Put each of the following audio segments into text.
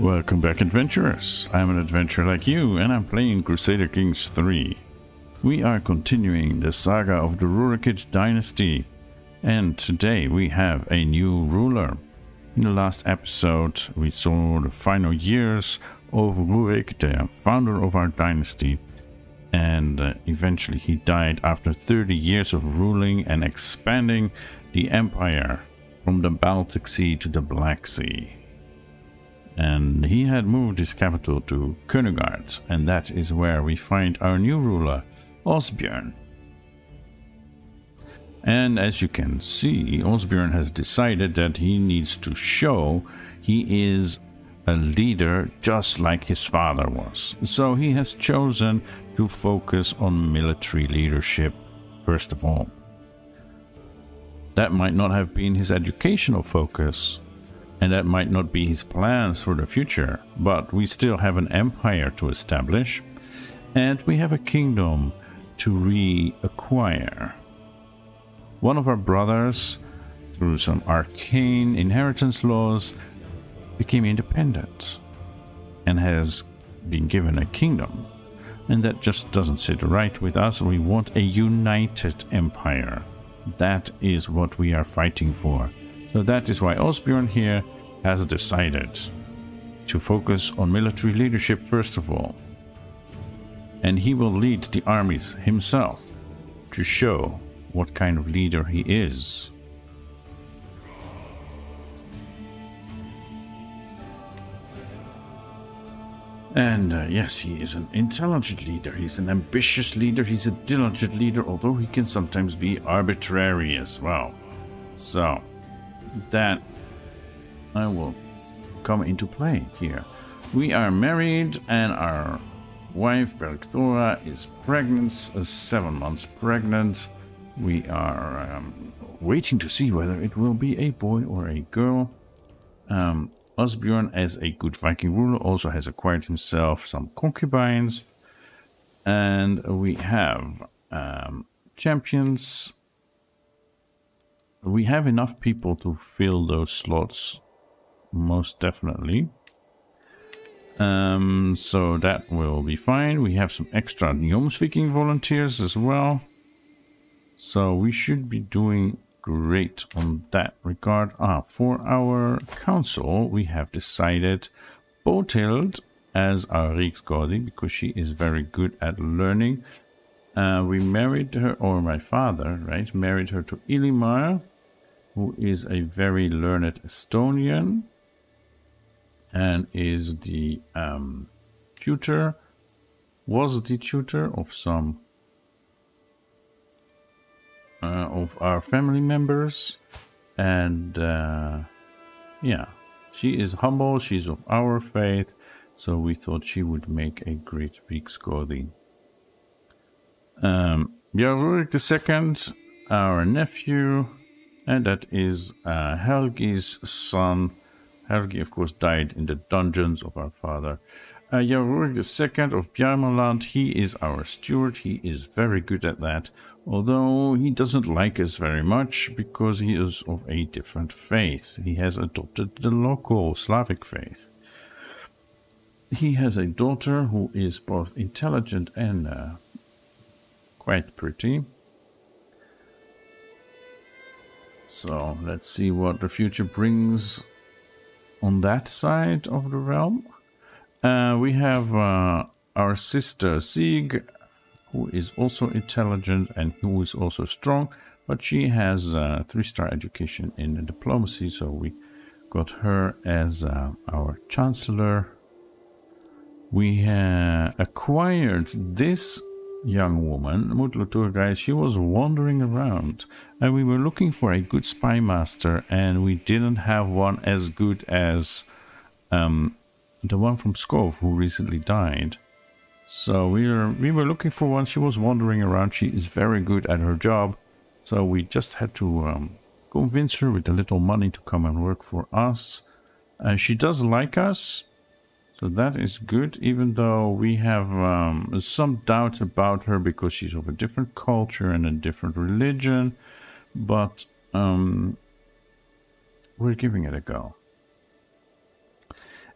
Welcome back, adventurers. I'm an adventurer like you, and I'm playing Crusader Kings 3. We are continuing the saga of the Rurikid dynasty, and today we have a new ruler. In the last episode, we saw the final years of Rurikid, the founder of our dynasty, and eventually he died after 30 years of ruling and expanding the empire from the Baltic Sea to the Black Sea. And he had moved his capital to Königard, and that is where we find our new ruler, Åsbjørn. And as you can see, Åsbjørn has decided that he needs to show he is a leader just like his father was. So he has chosen to focus on military leadership first of all. That might not have been his educational focus, and that might not be his plans for the future, but we still have an empire to establish, and we have a kingdom to reacquire. One of our brothers, through some arcane inheritance laws, became independent and has been given a kingdom, and that just doesn't sit right with us. We want a united empire. That is what we are fighting for. So that is why Åsbjørn here has decided to focus on military leadership first of all. And he will lead the armies himself to show what kind of leader he is. And yes, he is an intelligent leader, he's an ambitious leader, he's a diligent leader, although he can sometimes be arbitrary as well. So that I will come into play here. We are married, and our wife Bergthora is pregnant, 7 months pregnant. We are waiting to see whether it will be a boy or a girl. Åsbjørn, as a good Viking ruler, also has acquired himself some concubines, and we have champions. We have enough people to fill those slots, most definitely. So that will be fine. We have some extra Viking volunteers as well, so we should be doing great on that regard. For our council, we have decided Botild as our riksgårdi because she is very good at learning. We married her, or my father, right, married her to Ilimar, who is a very learned Estonian and is the tutor, was the tutor of some of our family members, and yeah, she is humble, she's of our faith, so we thought she would make a great riksgårdi. Rurik II, our nephew, and that is Helgi's son. Helgi, of course, died in the dungeons of our father. Rurik II of Bjarmaland, he is our steward. He is very good at that, although he doesn't like us very much because he is of a different faith. He has adopted the local Slavic faith. He has a daughter who is both intelligent and quite pretty. So let's see what the future brings on that side of the realm. We have our sister Sieg, who is also intelligent and who is also strong, but she has 3-star education in diplomacy, so we got her as our chancellor. We acquired this young woman, Mutlu Turgai. She was wandering around, and we were looking for a good spy master, and we didn't have one as good as the one from Skov, who recently died. So we were looking for one. She was wandering around. She is very good at her job, so we just had to convince her with a little money to come and work for us. She does like us, so that is good, even though we have some doubts about her because she's of a different culture and a different religion, but we're giving it a go.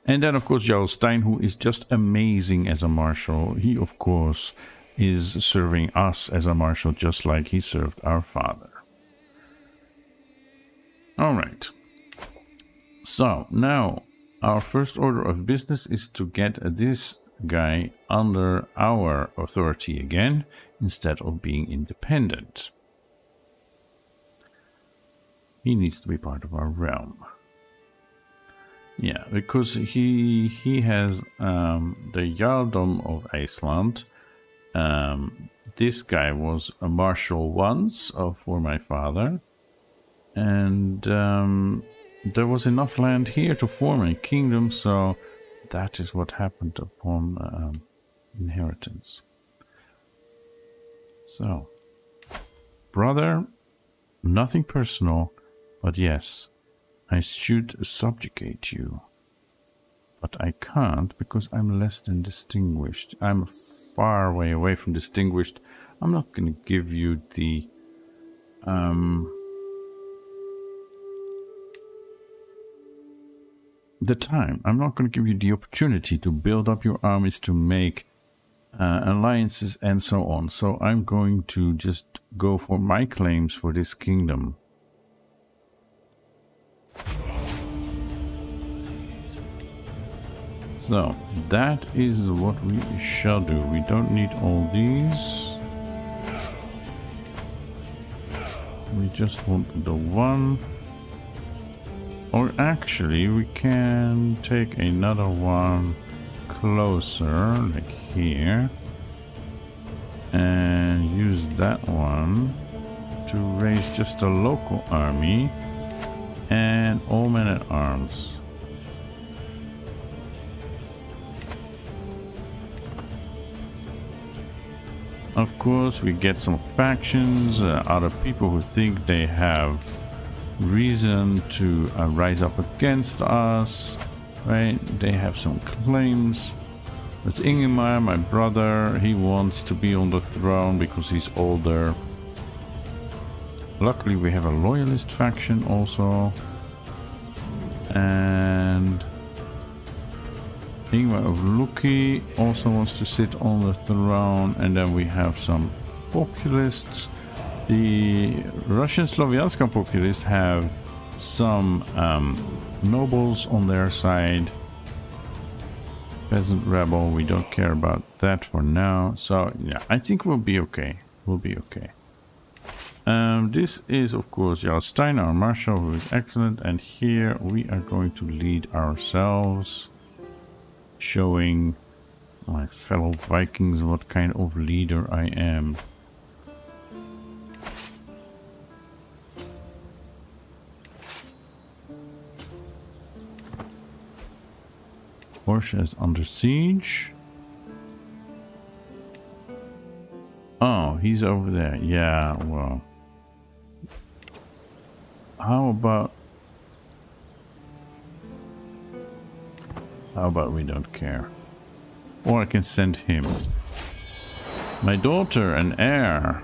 And then, of course, Jarl Stein, who is just amazing as a marshal. He, of course, is serving us as a marshal, just like he served our father. All right. So, now, our first order of business is to get this guy under our authority again, instead of being independent. He needs to be part of our realm. Yeah, because he has the Jarldom of Eistland. This guy was a marshal once for my father, and there was enough land here to form a kingdom, so that is what happened upon inheritance. So, brother, nothing personal, but yes, I should subjugate you. But I can't because I'm less than distinguished. I'm far way away from distinguished. I'm not going to give you the time. I'm not going to give you the opportunity to build up your armies, to make alliances and so on. So I'm going to just go for my claims for this kingdom. So that is what we shall do. We don't need all these. We just want the one. Or actually, we can take another one closer, like here, and use that one to raise just a local army and all men at arms. Of course, we get some factions, other people who think they have reason to rise up against us, right? They have some claims. There's Ingemar, my brother. He wants to be on the throne because he's older. Luckily, we have a loyalist faction also. And Ingvar of Luki also wants to sit on the throne, and then we have some populists. The Russian Slovianska populists have some nobles on their side. Peasant rebel, we don't care about that for now. So yeah, I think we'll be okay. We'll be okay. This is of course Jarl Stein, our marshal, who is excellent, and here we are going to lead ourselves, showing my fellow Vikings what kind of leader I am. Porsche is under siege. Oh, he's over there. Yeah, well. How about we don't care? Or I can send him. My daughter, an heir.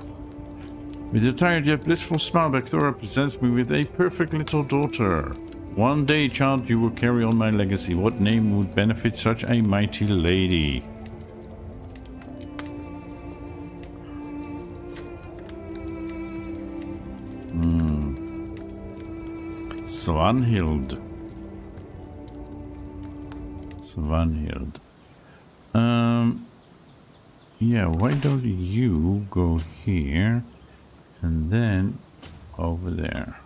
With a tired yet blissful smile, Bactora presents me with a perfect little daughter. One day, child, you will carry on my legacy. What name would benefit such a mighty lady? Svanhild. Svanhild. Yeah, why don't you go here and then over there?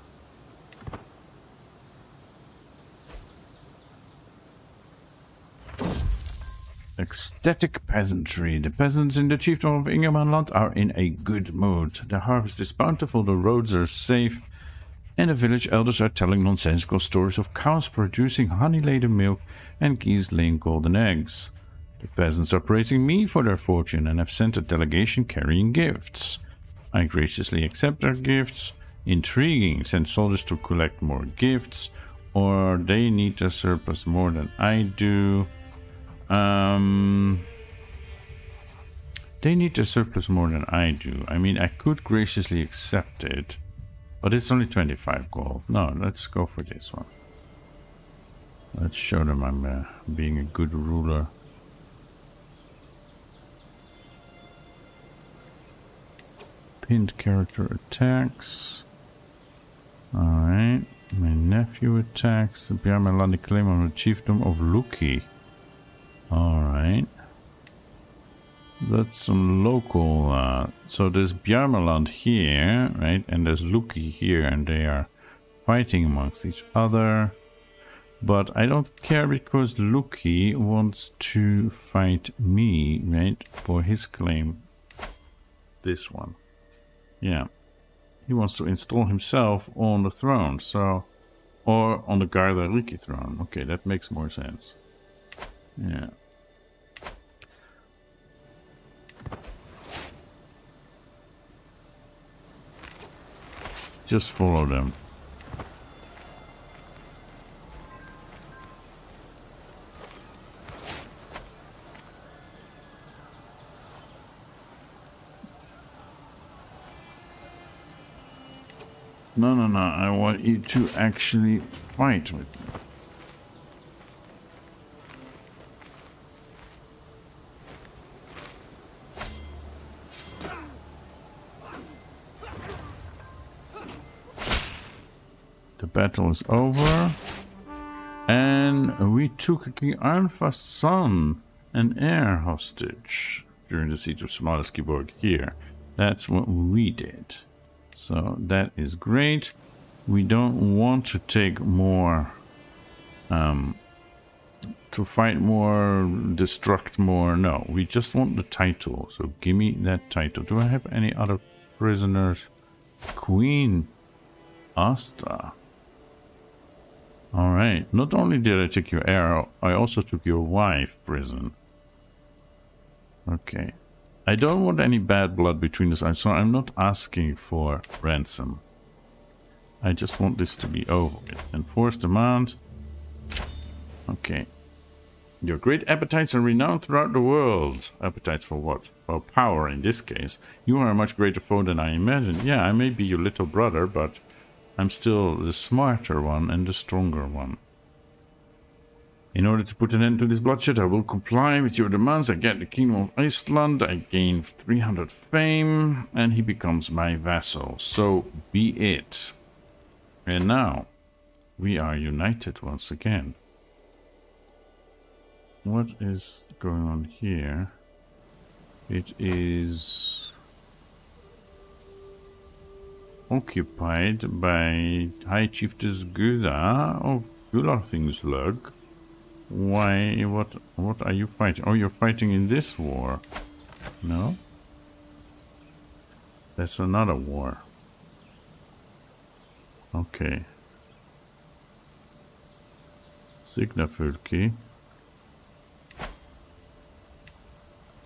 Ecstatic peasantry. The peasants in the chiefdom of Ingermanland are in a good mood. The harvest is bountiful, the roads are safe, and the village elders are telling nonsensical stories of cows producing honey-laden milk and geese laying golden eggs. The peasants are praising me for their fortune and have sent a delegation carrying gifts. I graciously accept their gifts. Intriguing, send soldiers to collect more gifts, or they need a surplus more than I do. They need a surplus more than I do. I mean, I could graciously accept it, but it's only 25 gold. No, let's go for this one. Let's show them I'm being a good ruler. Pinned character attacks. Alright. My nephew attacks. The Bjarmelandi claim on the chiefdom of Luki. Alright. That's some local... so there's Bjarmeland here, right? And there's Luki here, and they are fighting amongst each other. But I don't care because Luki wants to fight me, right? For his claim. This one. Yeah. He wants to install himself on the throne, so... Or on the Rurikid throne. Okay, that makes more sense. Yeah. Just follow them. No, no, no. I want you to actually fight with me. The battle is over. And we took King Arnfa's son and heir hostage during the siege of Smalskiborg here. That's what we did. So that is great. We don't want to take more, to fight more, destruct more. No, we just want the title. So give me that title. Do I have any other prisoners? Queen Asta. Alright. Not only did I take your heir, I also took your wife prison. Okay. I don't want any bad blood between us, so I'm not asking for ransom. I just want this to be over with. Enforce demand. Okay. Your great appetites are renowned throughout the world. Appetites for what? Well, power in this case. You are a much greater foe than I imagined. Yeah, I may be your little brother, but I'm still the smarter one and the stronger one. In order to put an end to this bloodshed, I will comply with your demands. I get the kingdom of Eistland, I gain 300 fame, and he becomes my vassal. So be it. And now, we are united once again. What is going on here? It is occupied by High Chiefess Guda of Gularthingslug. Why, what are you fighting? Oh, you're fighting in this war. No? That's another war. Okay. Signafulki.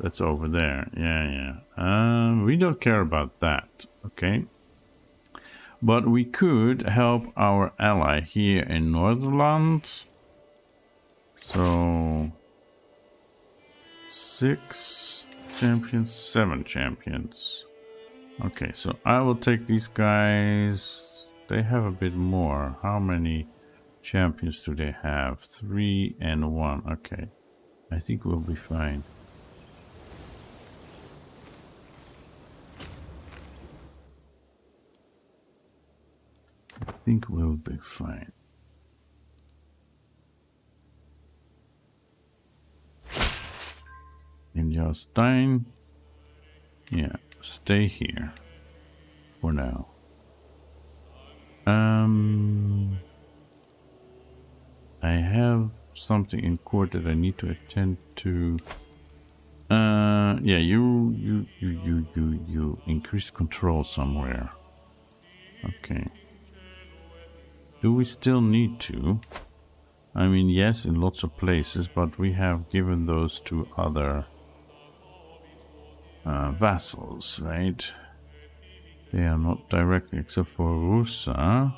That's over there. Yeah, yeah. We don't care about that. Okay. But we could help our ally here in Northernland. So 6 champions, 7 champions. Okay, so I will take these guys. They have a bit more. How many champions do they have? 3 and 1. Okay, I think we'll be fine. I think we'll be fine. In Jarstein, yeah, stay here for now. I have something in court that I need to attend to. Yeah, you increase control somewhere. Okay. Do we still need to? I mean, yes, in lots of places, but we have given those to other vassals, right? They are not directly, except for Rusa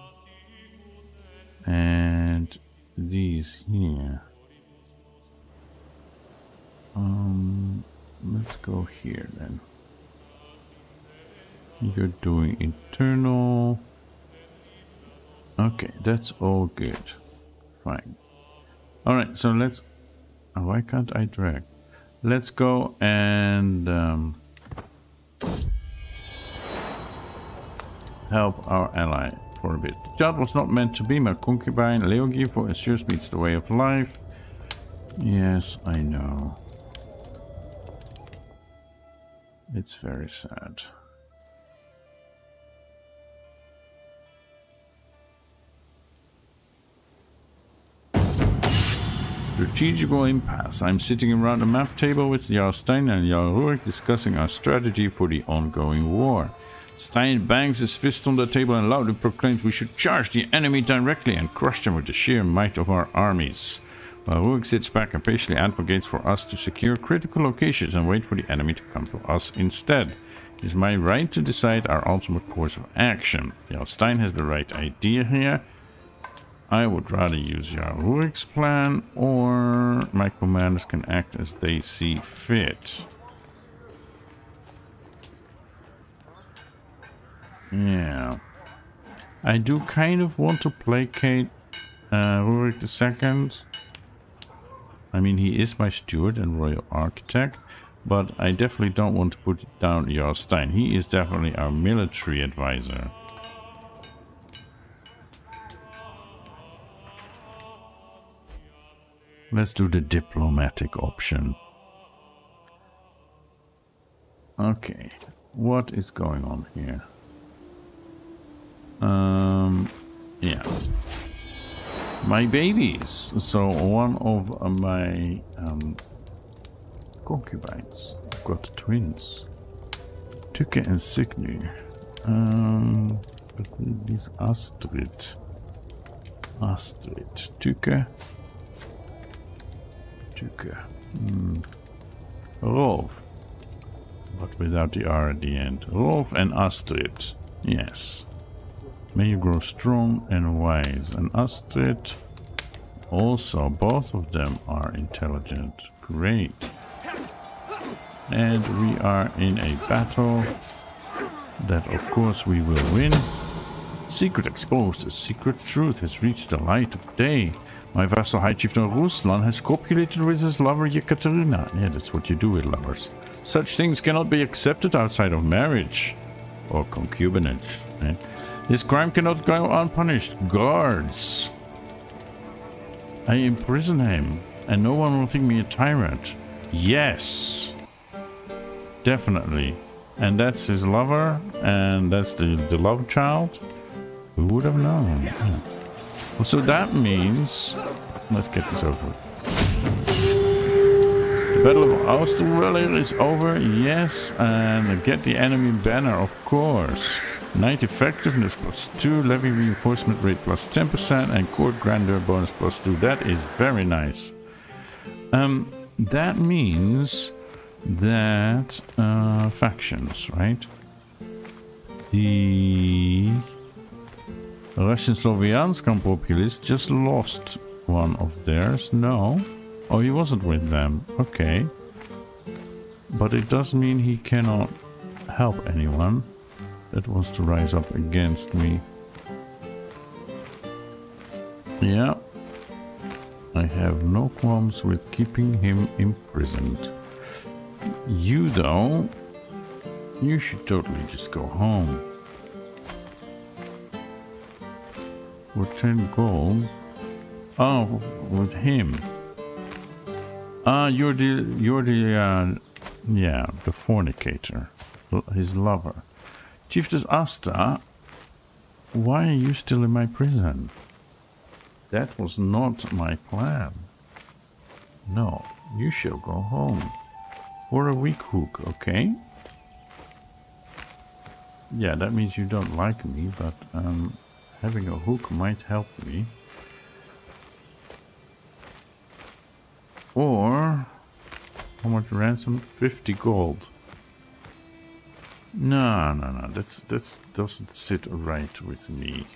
and these here. Let's go here then. You're doing internal. Okay, that's all good. Fine. Alright, so let's... why can't I drag? Let's go and help our ally for a bit. The child was not meant to be my concubine. Leogipo assures me it's the way of life. Yes, I know. It's very sad. Strategical impasse. I'm sitting around a map table with Jarl Stein and Jarl Rurik discussing our strategy for the ongoing war. Stein bangs his fist on the table and loudly proclaims we should charge the enemy directly and crush them with the sheer might of our armies. While Rurik sits back and patiently advocates for us to secure critical locations and wait for the enemy to come to us instead. It is my right to decide our ultimate course of action. Jarl Stein has the right idea here. I would rather use Jarl Rurik's plan, or my commanders can act as they see fit. Yeah. I do kind of want to placate Rurik II. I mean, he is my steward and royal architect, but I definitely don't want to put down Jarl Stein. He is definitely our military advisor. Let's do the diplomatic option. Okay, what is going on here? Yeah. My babies. So one of my concubines got twins. Tukke and Signy. But this Astrid. Tukke. Rolf. But without the R at the end. Rolf and Astrid. Yes. May you grow strong and wise. And Astrid. Also, both of them are intelligent. Great. And we are in a battle that of course we will win. Secret exposed. A secret truth has reached the light of day. My vassal High Chieftain Ruslan has copulated with his lover Yekaterina. Yeah, that's what you do with lovers. Such things cannot be accepted outside of marriage. Or concubinage. Eh? This crime cannot go unpunished. Guards! I imprison him, and no one will think me a tyrant. Yes! Definitely. And that's his lover, and that's the love child. Who would have known? Yeah. Well, so that means... Let's get this over with. The Battle of Oosterweiler is over, yes, and get the enemy banner, of course. Knight effectiveness +2, levy reinforcement rate +10%, and court grandeur bonus +2. That is very nice. That means that factions, right? The Russian Slovianskan populace just lost one of theirs. No. Oh, he wasn't with them. Okay. But it does mean he cannot help anyone that wants to rise up against me. Yeah. I have no qualms with keeping him imprisoned. You, though, you should totally just go home. For 10 gold. Oh, with him. You're the fornicator. His lover. Chiefess Asta, why are you still in my prison? That was not my plan. No, you shall go home. For a week hook, okay? Yeah, that means you don't like me, but having a hook might help me. Or, how much ransom? 50 gold. No, that doesn't sit right with me.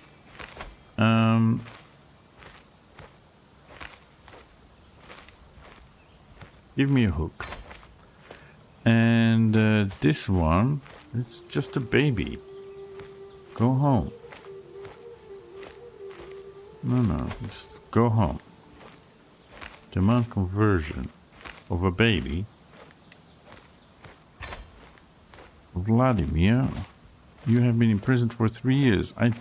Give me a hook. And this one, it's just a baby. Go home. No, just go home. Demand conversion of a baby. Vladimir, you have been imprisoned for 3 years. I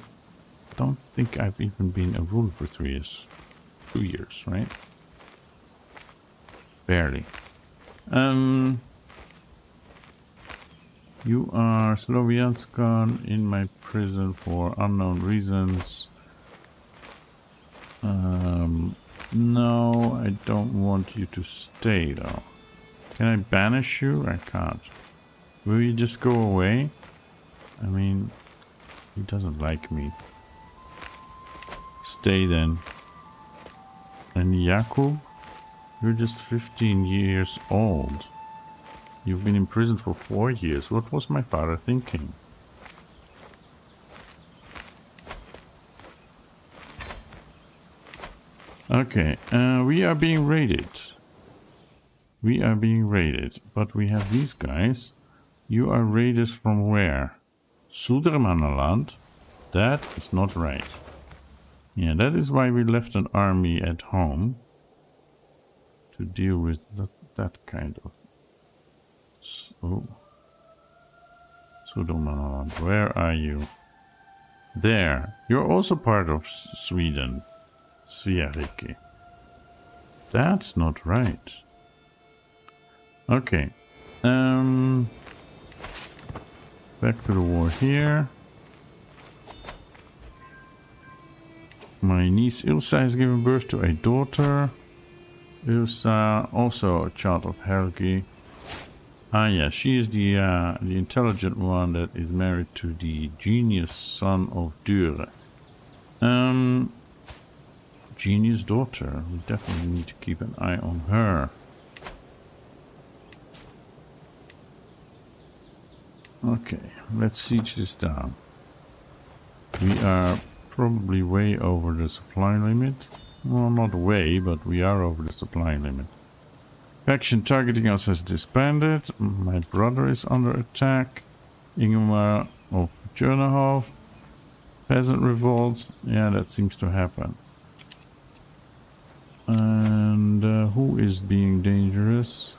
don't think I've even been a ruler for 3 years. 2 years, right? Barely. You are Slovianskan in my prison for unknown reasons. No, I don't want you to stay though. Can I banish you? I can't. Will you just go away? I mean, he doesn't like me. Stay then. And Jakub, you're just 15 years old. You've been in prison for 4 years. What was my father thinking? Okay, we are being raided. We are being raided, but we have these guys. You are raiders from where? Sudermannaland? That is not right. Yeah, that is why we left an army at home. To deal with that kind of... So... Sudermannaland, where are you? There. You're also part of Sweden. Rurikid. That's not right. Okay. Back to the war here. My niece Ilsa has given birth to a daughter. Ilsa, also a child of Helgi. Ah, yeah, she is the intelligent one that is married to the genius son of Dure. Genius daughter. We definitely need to keep an eye on her. Okay, let's siege this down. We are probably way over the supply limit. Well, not way, but we are over the supply limit. Faction targeting us has disbanded. My brother is under attack. Ingmar of Chernohov. Peasant revolt. Yeah, that seems to happen. And who is being dangerous?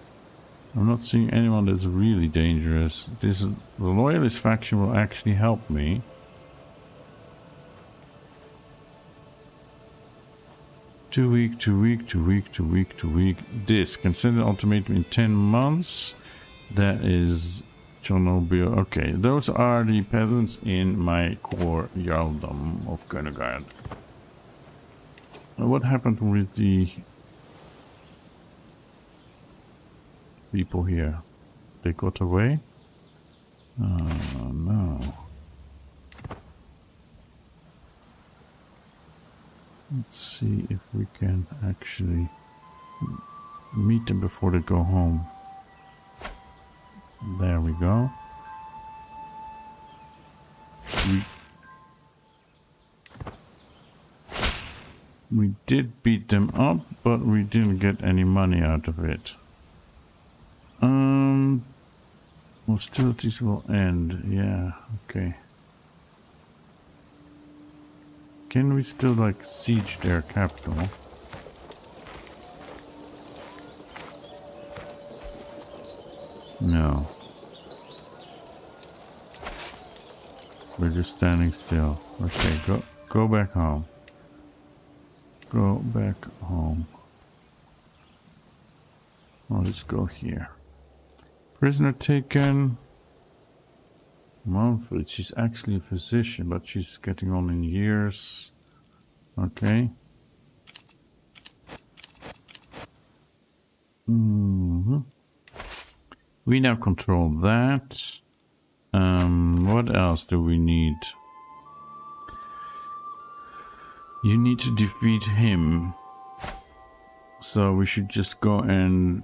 I'm not seeing anyone that's really dangerous. The loyalist faction will actually help me. Too weak, too weak, too weak, too weak, too weak. This can send an ultimatum in 10 months. That is Chernobyl. Okay, those are the peasants in my core Jarldom of Königard. What happened with the people here? They got away? Oh no. Let's see if we can actually meet them before they go home. There we go. We did beat them up, but we didn't get any money out of it. Hostilities will end. Yeah, okay. Can we still, like, siege their capital? No. We're just standing still. Okay, go back home. Go back home. Well, let's go here. Prisoner taken. Manfred, she's actually a physician, but she's getting on in years. Okay. We now control that. What else do we need? You need to defeat him. So we should just go and...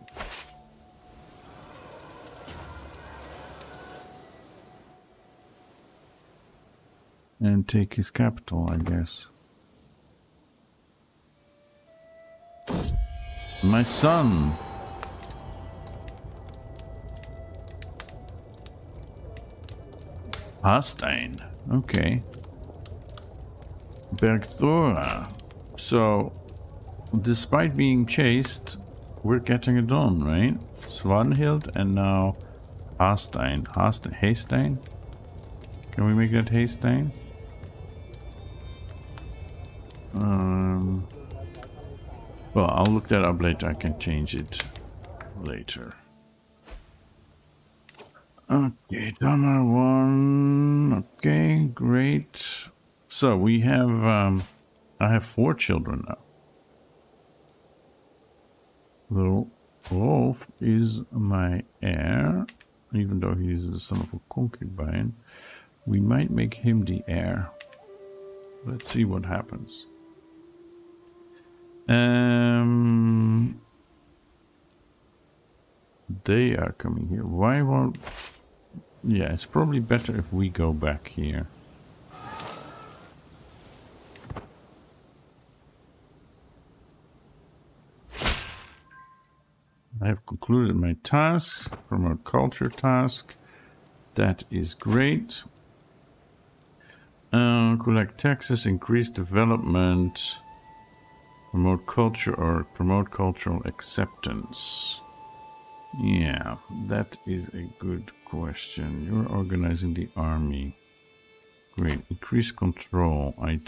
take his capital, I guess. My son! Hastein. Okay. Bergthora. So, despite being chased, we're getting it done, right? Svanhild and now Hastein. Haystein? Can we make that Haystein? Well, I'll look that up later. I can change it later. Okay, Donner 1. Okay, great. So we have, I have 4 children now. Little Rolf is my heir, even though he is the son of a concubine. We might make him the heir. Let's see what happens. They are coming here. Why won't... Yeah, it's probably better if we go back here. I have concluded my task, promote culture task. That is great. Collect taxes, increase development, promote culture or promote cultural acceptance. Yeah, that is a good question. You're organizing the army. Great, increase control. I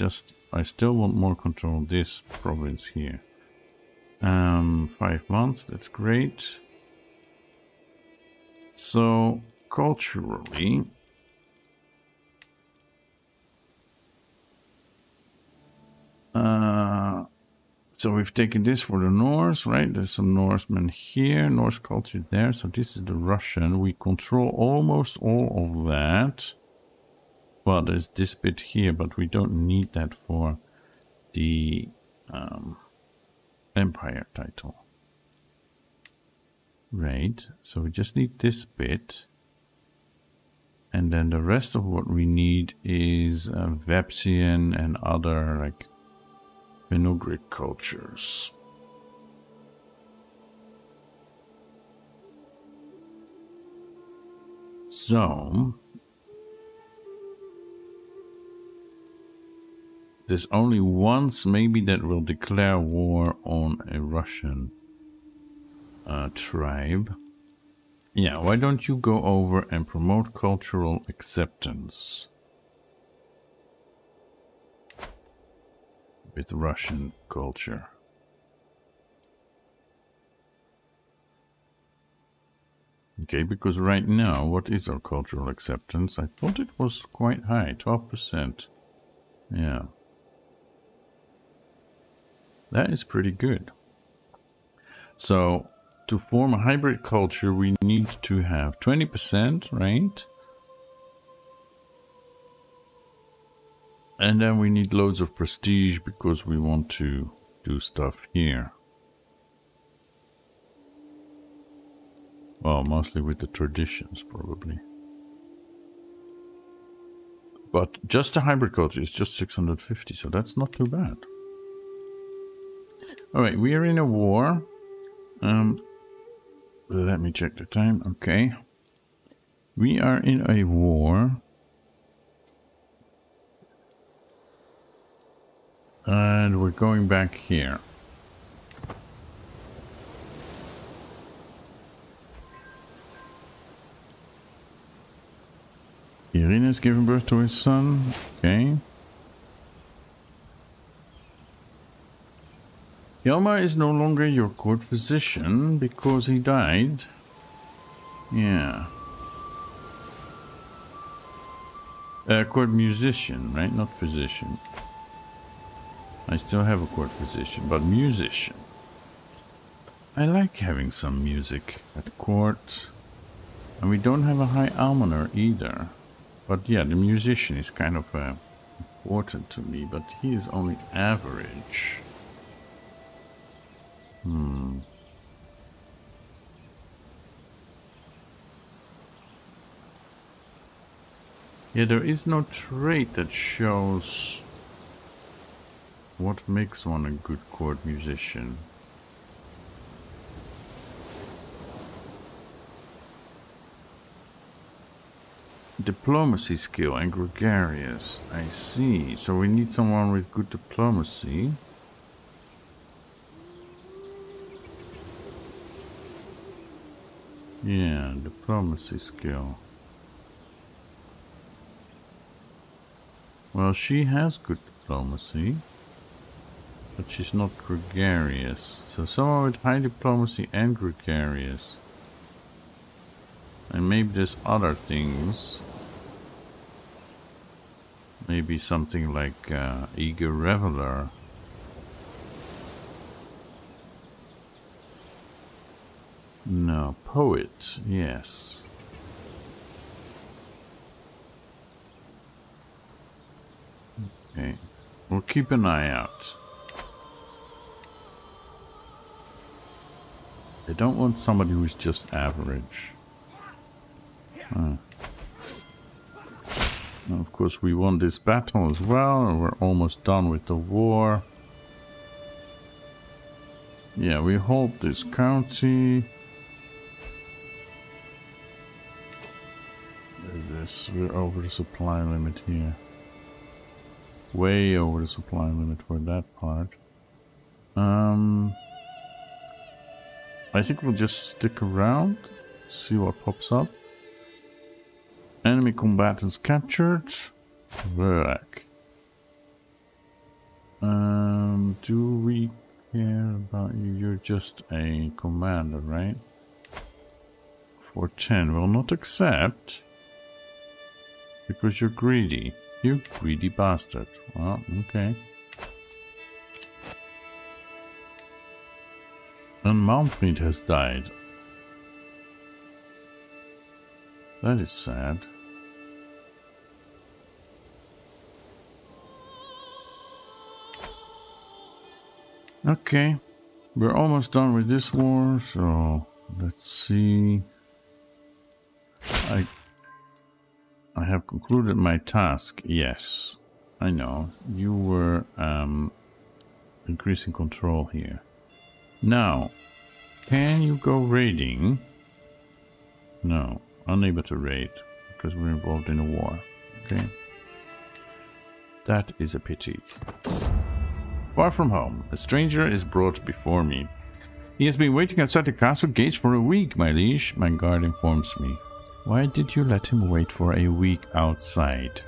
still want more control of this province here. 5 months, that's great. So, culturally, so we've taken this for the Norse, right? There's some Norsemen here, Norse culture there. So this is the Russian. We control almost all of that. Well, there's this bit here, but we don't need that for the Empire title. Right, so we just need this bit. And then the rest of what we need is Vepsian and other like Fenugric cultures. So there's only once maybe that will declare war on a Russian tribe. Yeah, why don't you go over and promote cultural acceptance with Russian culture. Okay, because right now, what is our cultural acceptance? I thought it was quite high, 12%. Yeah. That is pretty good. So, to form a hybrid culture, we need to have 20%, right? And then we need loads of prestige because we want to do stuff here. Well, mostly with the traditions, probably. But just a hybrid culture is just 650, so that's not too bad. Alright, we are in a war. Let me check the time. Okay. We are in a war. And we're going back here. Irina has given birth to his son. Okay. Hjalmar is no longer your court physician because he died. Yeah. Court musician, right? Not physician. I still have a court physician, but musician. I like having some music at court. And we don't have a high almoner either. But yeah, the musician is kind of important to me, but he is only average. Yeah, there is no trait that shows what makes one a good court musician. Diplomacy skill and gregarious. I see. So we need someone with good diplomacy. Yeah, diplomacy skill. Well, she has good diplomacy, but she's not gregarious. So someone with high diplomacy and gregarious. And maybe there's other things. Maybe something like eager reveler. No, poet, yes. Okay, we'll keep an eye out. They don't want somebody who's just average. Now, of course, we won this battle as well, and we're almost done with the war. Yeah, we hold this county. What is this? We're over the supply limit here. Way over the supply limit for that part. I think we'll just stick around, see what pops up. Enemy combatants captured. Work. Do we care about you? You're just a commander, right? For 10, will not accept. Because you're greedy. You greedy bastard. Well, okay. And Malmfried has died. That is sad. Okay. We're almost done with this war, so let's see. I have concluded my task. Yes. I know. You were increasing control here. Now, can you go raiding? No, unable to raid because we're involved in a war. Okay. That is a pity. Far from home, a stranger is brought before me. He has been waiting outside the castle gates for a week, my liege, my guard informs me. Why did you let him wait for a week outside?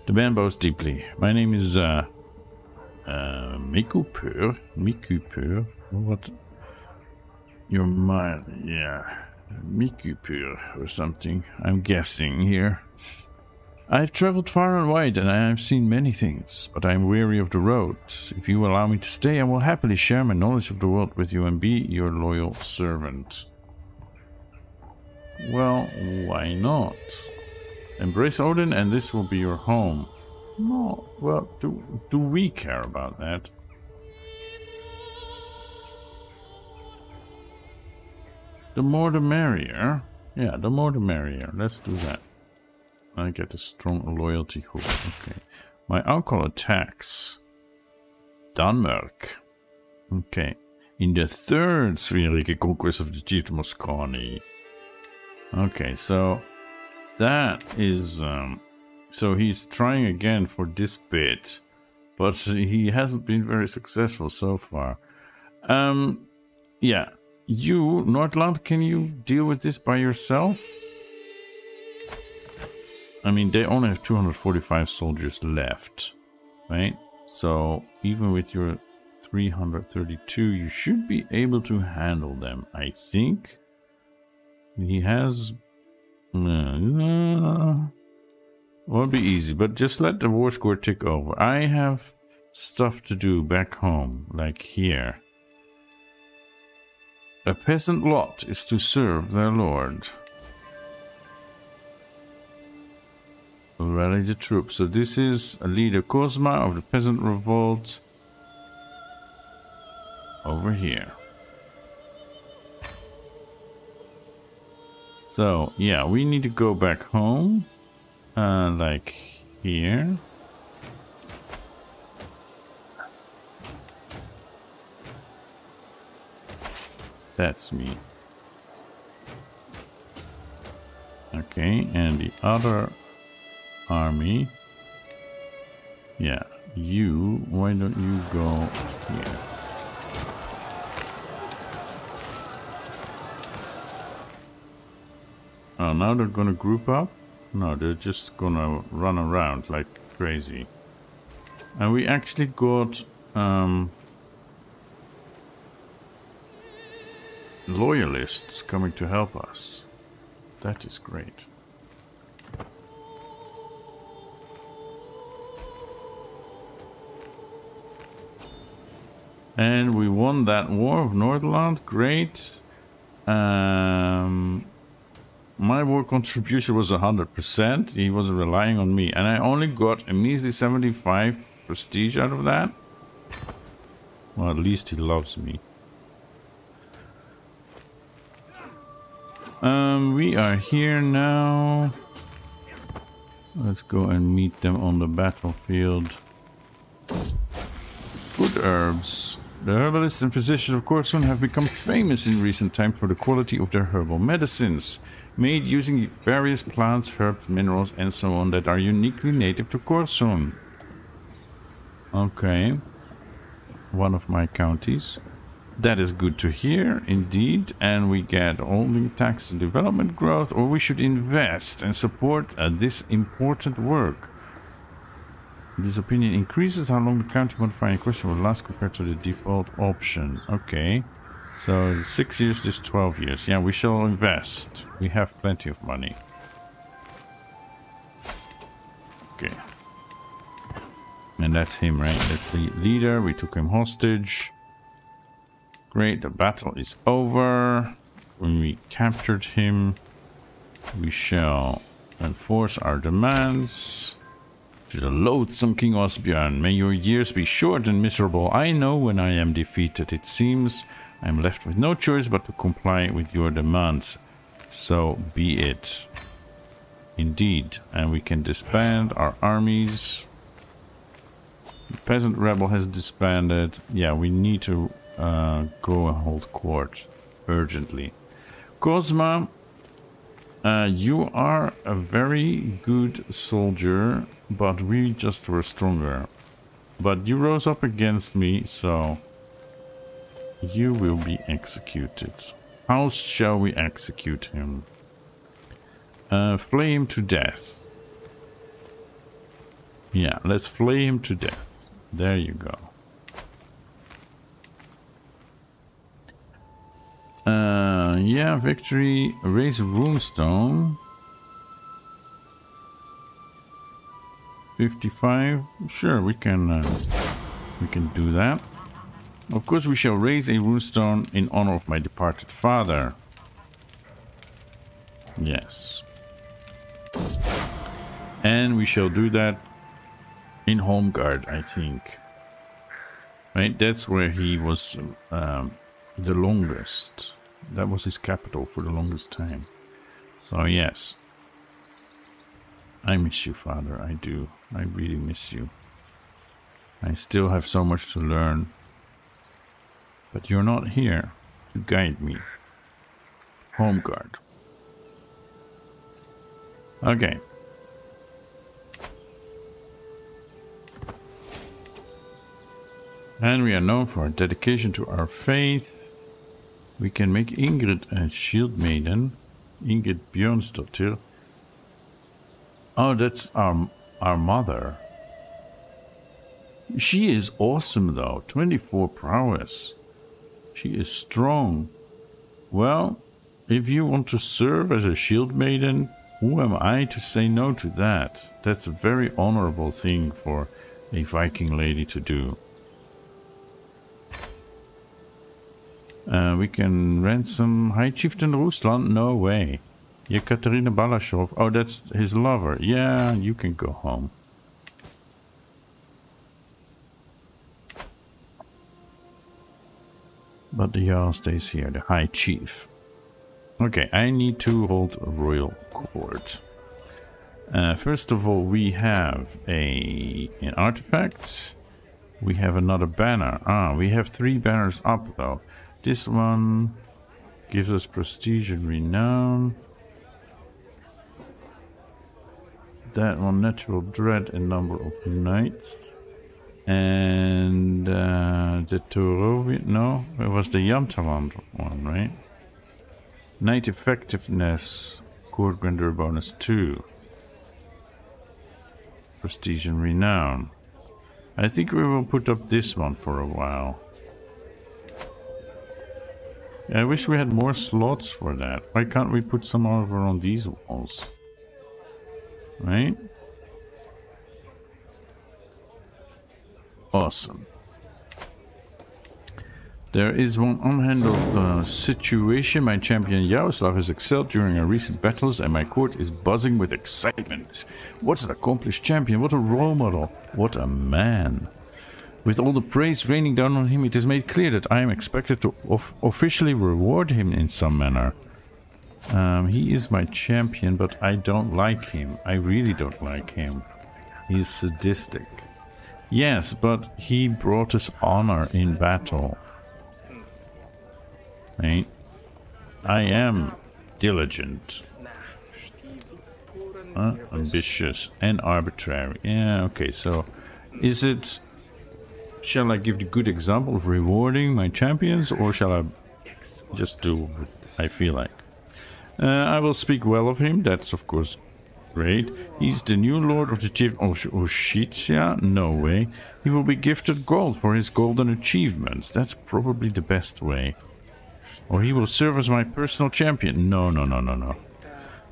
The man bows deeply. My name is, Mikupur. What? You're my, yeah, Mikupur or something. I'm guessing here. I've traveled far and wide and I have seen many things, but I am weary of the road. If you allow me to stay, I will happily share my knowledge of the world with you and be your loyal servant. Well, why not? Embrace Odin and this will be your home. No, well, do we care about that? The more the merrier. Yeah, the more the merrier. Let's do that. I get a strong loyalty hook. Okay. My uncle attacks Denmark. Okay. In the third Rurikid conquest of the chief Mosconi. Okay, so that is so he's trying again for this bit, but he hasn't been very successful so far. Yeah, you Nordland, can you deal with this by yourself? I mean, they only have 245 soldiers left, right? So even with your 332, you should be able to handle them, I think. He has... won't be easy, but just let the war score tick over. I have stuff to do back home, like here. A peasant lot is to serve their lord. Rally the troops. So this is a leader Kozma of the peasant revolt. Over here. So, yeah, we need to go back home. Like here. That's me. Okay, and the other army. Yeah, you, why don't you go here? Oh, now they're gonna group up? No, they're just gonna run around like crazy. And we actually got loyalists coming to help us. That is great. And we won that war of Nordland. Great. My war contribution was 100%. He was relying on me. And I only got a measly 75 prestige out of that. Well, at least he loves me. We are here now. Let's go and meet them on the battlefield. Good herbs. The herbalists and physicians of Corson have become famous in recent time for the quality of their herbal medicines, made using various plants, herbs, minerals, and so on that are uniquely native to Corson. Okay. One of my counties. That is good to hear, indeed. And we get holding tax and development growth, or we should invest and support this important work. This opinion increases how long the county modifying question will last compared to the default option. Okay. So 6 years, this 12 years. Yeah, we shall invest. We have plenty of money. Okay. And that's him, right? That's the leader. We took him hostage. Great, the battle is over. When we captured him, we shall enforce our demands. To the loathsome King Åsbjørn, may your years be short and miserable. I know when I am defeated. It seems I am left with no choice but to comply with your demands. So be it. Indeed. And we can disband our armies. The peasant rebel has disbanded. Yeah, we need to go and hold court urgently. Kozma, you are a very good soldier, but we just were stronger. But you rose up against me, so you will be executed. How shall we execute him? Flay him to death. Yeah, let's flay him to death. There you go. Yeah, victory. Raise a runestone. 55. Sure, we can do that. Of course, we shall raise a runestone in honor of my departed father. Yes. And we shall do that in Holmgard, I think. Right, that's where he was the longest. That was his capital for the longest time. So yes. I miss you, Father. I do. I really miss you. I still have so much to learn. But you're not here to guide me. Holmgard. Okay. And we are known for our dedication to our faith. We can make Ingrid a shield maiden. Ingrid Björnsdottir. Oh, that's our mother. She is awesome though. 24 prowess. She is strong. Well, if you want to serve as a shield maiden, who am I to say no to that? That's a very honorable thing for a Viking lady to do. We can ransom High Chieftain Rusland? No way. Yekaterina Balashov. Oh, that's his lover. Yeah, you can go home. But the Jarl stays here, the High Chief. Okay, I need to hold a royal court. First of all, we have an artifact. We have another banner. Ah, we have 3 banners up though. This one gives us prestige and renown. That one, natural dread and number of knights. And the Torovian, no, it was the Jamtaland one, right? Knight effectiveness, Court grandeur bonus 2. Prestige and renown. I think we will put up this one for a while. I wish we had more slots for that. Why can't we put some over on these walls? Right? Awesome. There is one unhandled situation. My champion Yaroslav has excelled during our recent battles and my court is buzzing with excitement. What an accomplished champion, what a role model, what a man. With all the praise raining down on him, it is made clear that I am expected to officially reward him in some manner. He is my champion, but I don't like him. I really don't like him. He's sadistic. Yes, but he brought us honor in battle. Right? I am diligent. Ambitious and arbitrary. Yeah, okay, so is it... Shall I give the good example of rewarding my champions, or shall I just do what I feel like? I will speak well of him, that's of course great. He's the new lord of the chief Oshitsia? No way. He will be gifted gold for his golden achievements. That's probably the best way. Or he will serve as my personal champion. No, no, no, no, no.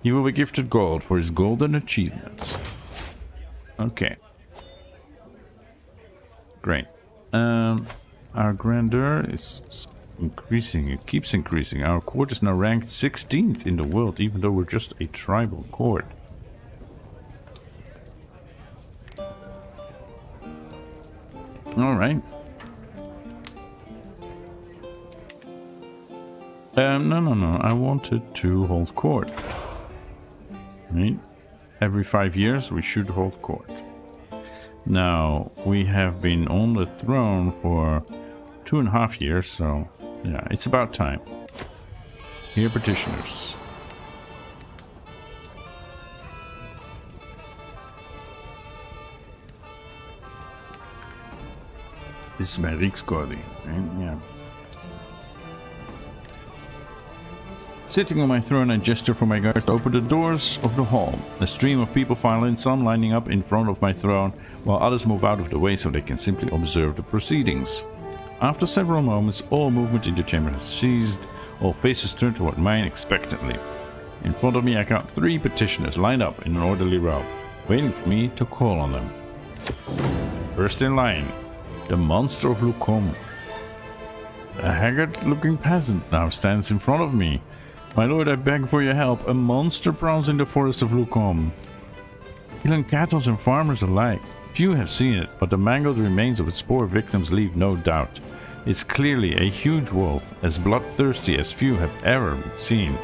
He will be gifted gold for his golden achievements. Okay. Great. Our grandeur is increasing. It keeps increasing. Our court is now ranked 16th in the world, even though we're just a tribal court. Alright. No. I wanted to hold court. Right? Every 5 years we should hold court. Now, we have been on the throne for 2.5 years, so yeah, it's about time. Here, petitioners. This is my Riksgård, right? Yeah. Sitting on my throne, I gesture for my guards to open the doors of the hall. A stream of people file in, some lining up in front of my throne, while others move out of the way so they can simply observe the proceedings. After several moments, all movement in the chamber has ceased, all faces turn toward mine expectantly. In front of me I count 3 petitioners lined up in an orderly row, waiting for me to call on them. First in line, the monster of Lukom. A haggard-looking peasant now stands in front of me. My lord, I beg for your help. A monster prowls in the forest of Lukom, killing cattle and farmers alike. Few have seen it, but the mangled remains of its poor victims leave no doubt. It's clearly a huge wolf, as bloodthirsty as few have ever seen.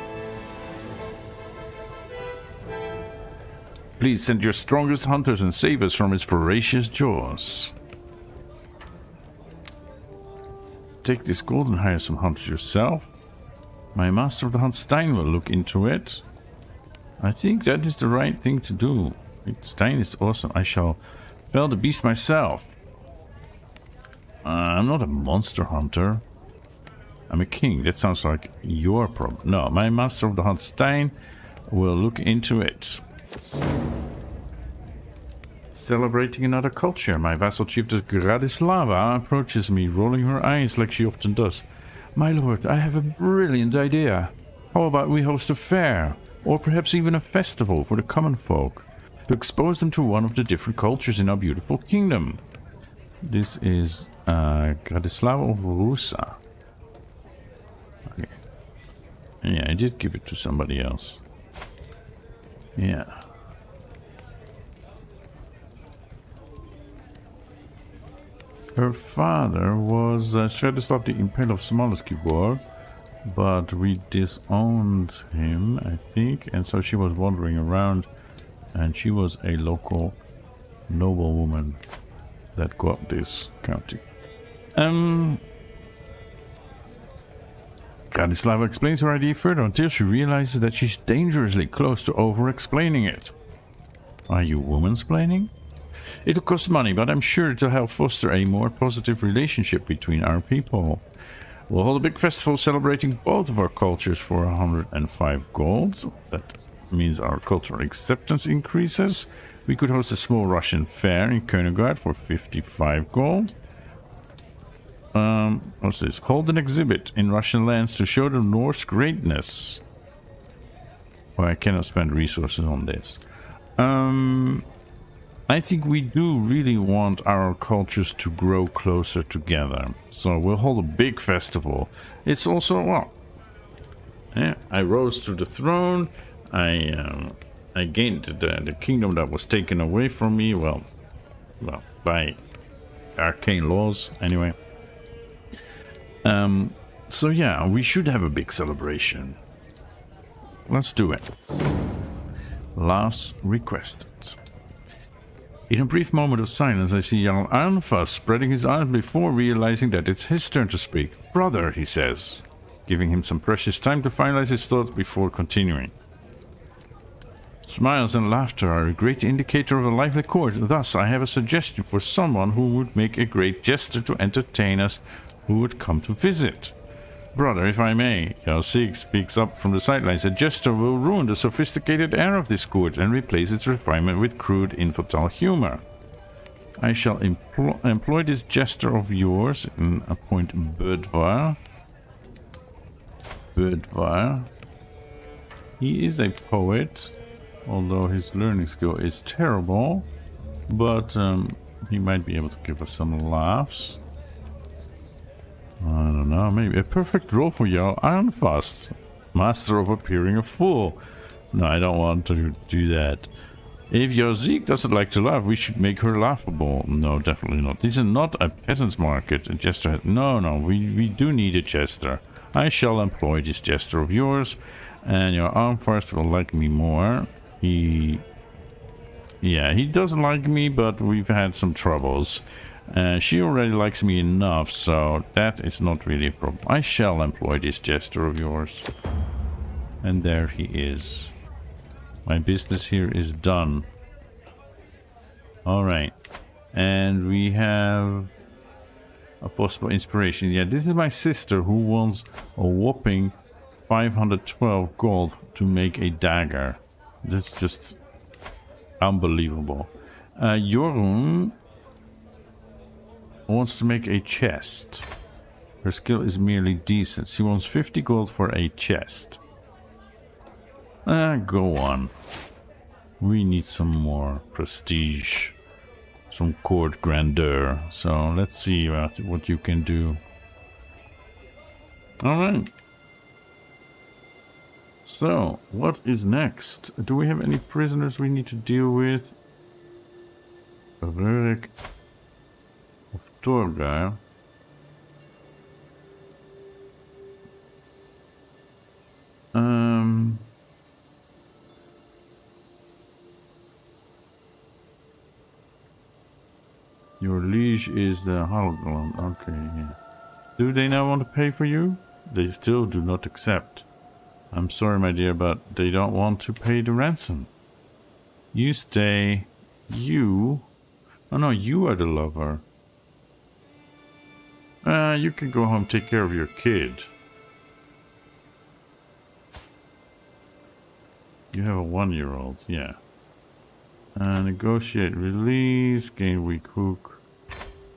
Please send your strongest hunters and save us from its voracious jaws. Take this gold and hire some hunters yourself. My master of the hunt, Stein, will look into it. I think that is the right thing to do. Stein is awesome. I shall fell the beast myself. I'm not a monster hunter. I'm a king. That sounds like your problem. No, my master of the hunt, Stein, will look into it. Celebrating another culture, my vassal chiefess Gradislava approaches me, rolling her eyes like she often does. My lord, I have a brilliant idea. How about we host a fair, or perhaps even a festival for the common folk, to expose them to one of the different cultures in our beautiful kingdom. This is Gradislava of Rusa. Okay. Yeah, I did give it to somebody else. Yeah. Her father was Svetoslav the Imperial of Smolensk, but we disowned him, I think, and so she was wandering around, and she was a local noblewoman that got this county. Gradislava explains her idea further until she realizes that she's dangerously close to over-explaining it. Are you womansplaining? It'll cost money, but I'm sure it'll help foster a more positive relationship between our people. We'll hold a big festival celebrating both of our cultures for 105 gold. That means our cultural acceptance increases. We could host a small Russian fair in Königsegg for 55 gold. What's this? Hold an exhibit in Russian lands to show the Norse greatness. Well, I cannot spend resources on this. I think we do really want our cultures to grow closer together. So we'll hold a big festival. It's also, well, yeah, I rose to the throne. I gained the kingdom that was taken away from me. Well, by arcane laws, anyway. So yeah, we should have a big celebration. Let's do it. Laughs requested. In a brief moment of silence, I see young Arnfas spreading his arms before realizing that it's his turn to speak. Brother, he says, giving him some precious time to finalize his thoughts before continuing. Smiles and laughter are a great indicator of a lively court. Thus, I have a suggestion for someone who would make a great jester to entertain us who would come to visit. Brother, if I may, Yalsig speaks up from the sidelines. A jester will ruin the sophisticated air of this court and replace its refinement with crude, infantile humor. I shall employ this jester of yours and appoint Bödvar. Bödvar. He is a poet, although his learning skill is terrible, but he might be able to give us some laughs. I don't know, maybe a perfect role for Jarl Arnfast, master of appearing a fool. No, I don't want to do that. If Yozig doesn't like to laugh, we should make her laughable. No, definitely not. This is not a peasant's market. A jester. No, we do need a jester. I shall employ this jester of yours, and your Arnfast will like me more. He doesn't like me, but we've had some troubles. She already likes me enough, so that is not really a problem. I shall employ this jester of yours. And there he is. My business here is done. Alright. And we have a possible inspiration. Yeah, this is my sister who wants a whopping 512 gold to make a dagger. That's just unbelievable. Jorun wants to make a chest. Her skill is merely decent. She wants 50 gold for a chest. Go on. We need some more prestige. Some court grandeur. So let's see what you can do. Alright. So, what is next? Do we have any prisoners we need to deal with? Rurikid of Torgeir. Your liege is the Halgland. Okay, yeah. Do they now want to pay for you? They still do not accept. I'm sorry, my dear, but they don't want to pay the ransom. You stay. You? Oh no, you are the lover. You can go home, take care of your kid. You have a 1-year-old, yeah. Negotiate release, gain weak hook,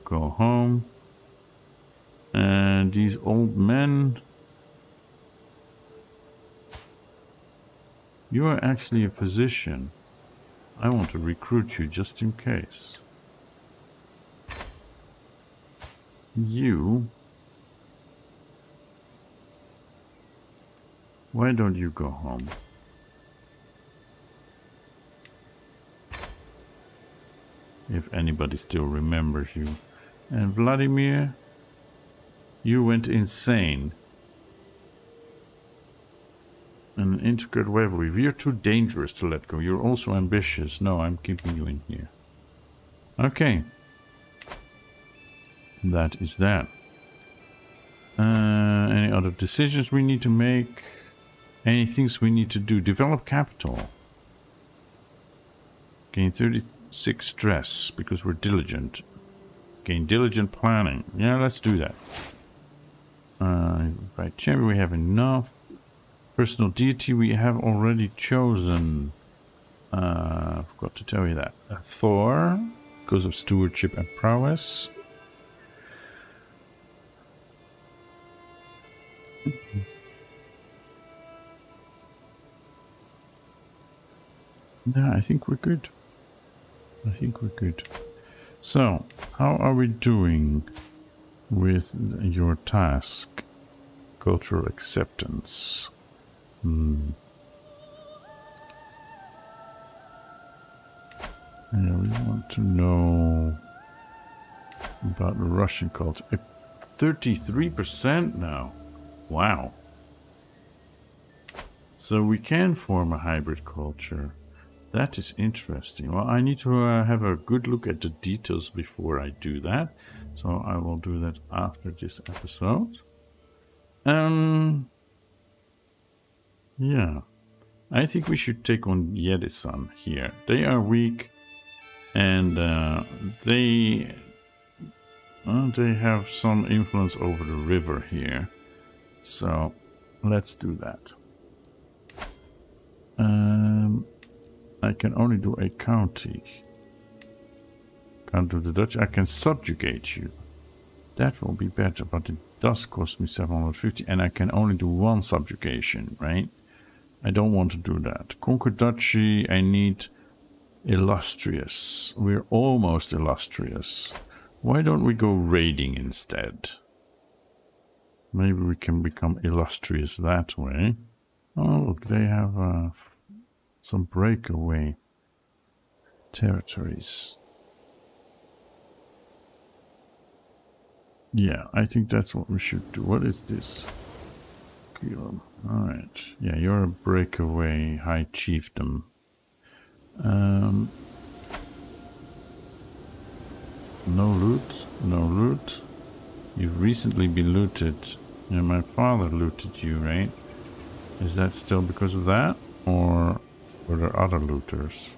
go home. And these old men... You are actually a physician. I want to recruit you just in case. You... Why don't you go home? If anybody still remembers you. And Vladimir, you went insane. An intricate rivalry. You're too dangerous to let go. You're also ambitious. No, I'm keeping you in here. Okay. That is that. Any other decisions we need to make? Any things we need to do? Develop capital. Gain 36 stress because we're diligent. Gain diligent planning. Yeah, let's do that. Right, champion, we have enough. Personal deity we have already chosen. Forgot to tell you that. Thor, because of stewardship and prowess. Yeah, I think we're good. I think we're good. So, how are we doing with your task? Cultural acceptance. Yeah, we want to know about the Russian culture. 33% now. Wow. So we can form a hybrid culture. That is interesting. Well, I need to have a good look at the details before I do that. So I will do that after this episode. Yeah. I think we should take on Yedisan here. They are weak. And they have some influence over the river here. So let's do that. I can only do a county. Can't do the Dutch. I can subjugate you. That will be better, but it does cost me 750, and I can only do one subjugation, right? I don't want to do that. Conquer Duchy, I need illustrious. We're almost illustrious. Why don't we go raiding instead? Maybe we can become illustrious that way. Oh, look, they have some breakaway territories. Yeah, I think that's what we should do. What is this? Alright. Yeah, you're a breakaway high chiefdom. No loot. No loot. You've recently been looted. Yeah, my father looted you, right? Is that still because of that? Or were there other looters?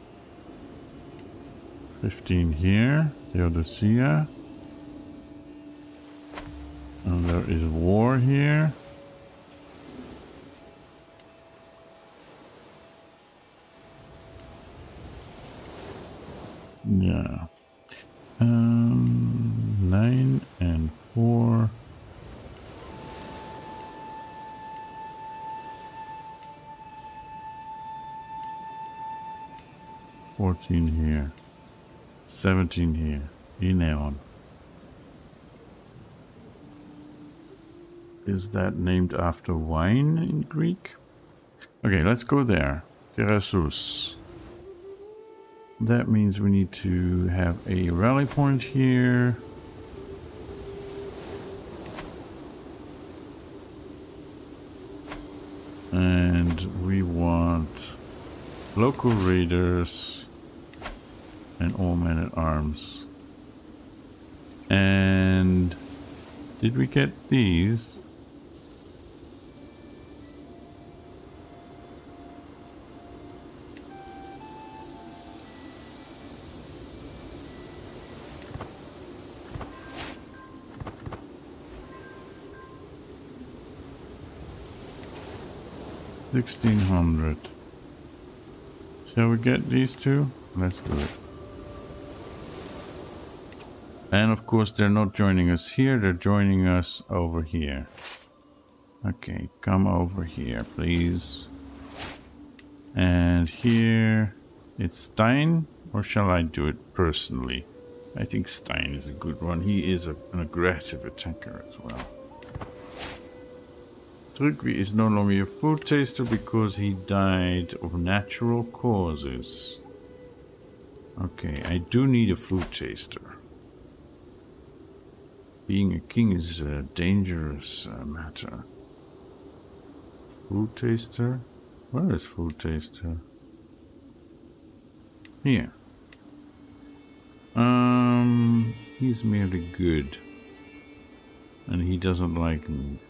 15 here. Theodosea. And there is war here. Yeah. 9 and 4. Here, 17 here, Ineon. Is that named after wine in Greek? Okay, let's go there. Keresus. That means we need to have a rally point here. And we want local raiders and all men at arms. And did we get these? $1,600. Shall we get these two? Let's do it. And of course they're not joining us here, they're joining us over here. Okay, come over here, please. And here it's Stein, or shall I do it personally? I think Stein is a good one. He is an aggressive attacker as well. Trygvi is no longer a food taster because he died of natural causes. Okay, I do need a food taster. Being a king is a dangerous matter. Food taster? Where is food taster? Here. He's merely good. And he doesn't like me.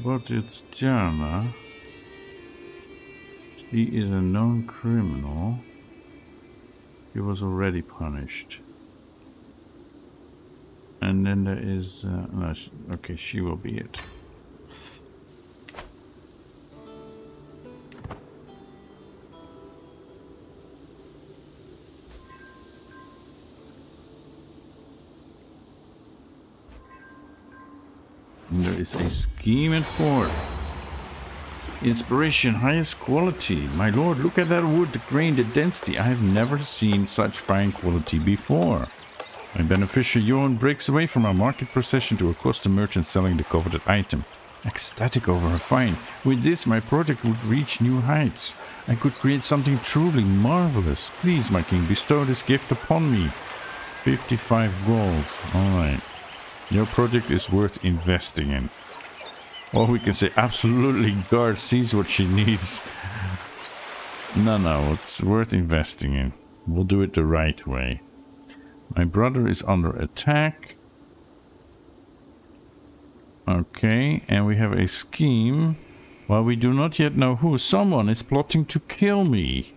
But it's Jana. She is a known criminal. He was already punished. And then there is... no, okay, she will be it. There is a scheme and port. Inspiration, highest quality. My lord, look at that wood, the grain, the density. I have never seen such fine quality before. My beneficiary Johan breaks away from our market procession to accost the merchant selling the coveted item. Ecstatic over her find. With this, my project would reach new heights. I could create something truly marvelous. Please, my king, bestow this gift upon me. 55 gold. Alright. Your project is worth investing in. Or we can say absolutely guard sees what she needs. No, it's worth investing in. We'll do it the right way. My brother is under attack. Okay, and we have a scheme. Well, we do not yet know who. Someone is plotting to kill me.